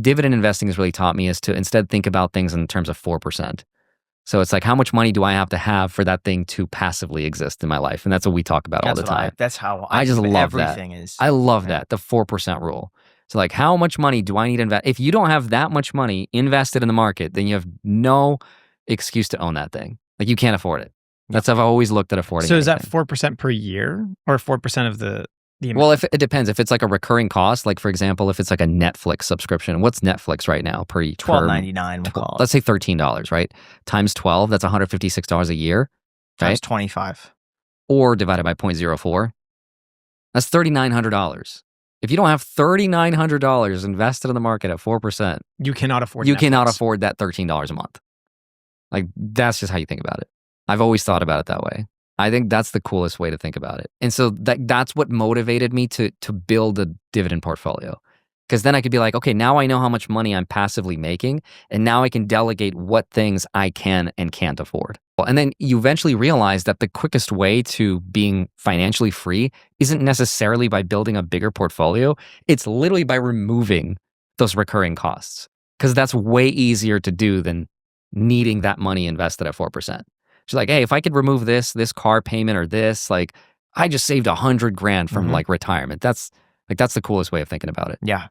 dividend investing has really taught me is to instead think about things in terms of 4%. So it's like, how much money do I have to have for that thing to passively exist in my life? And that's what we talk about all the time. That's how I just love everything that. is. I love that, the 4% rule. So like, how much money do I need to invest? If you don't have that much money invested in the market, then you have no excuse to own that thing. Like, you can't afford it. That's how I've always looked at affording. So is that anything. 4% per year or 4% of the amount? Well, if it depends. If it's like a recurring cost, like for example, if it's like a Netflix subscription, what's Netflix right now per $12.99? We'll call it. Let's say $13, right? Times 12, that's $156 a year, right? Times 25, or divided by 0.04, that's $3,900. If you don't have $3,900 invested in the market at 4%, you cannot afford. You cannot afford that $13 a month. Like, that's just how you think about it. I've always thought about it that way. I think that's the coolest way to think about it. And so that's what motivated me to build a dividend portfolio. Because then I could be like, okay, now I know how much money I'm passively making, and now I can delegate what things I can and can't afford. And then you eventually realize that the quickest way to being financially free isn't necessarily by building a bigger portfolio. It's literally by removing those recurring costs, because that's way easier to do than needing that money invested at 4%. She's like, hey, if I could remove this car payment or this, like, I just saved $100,000 from like retirement. That's the coolest way of thinking about it. Yeah.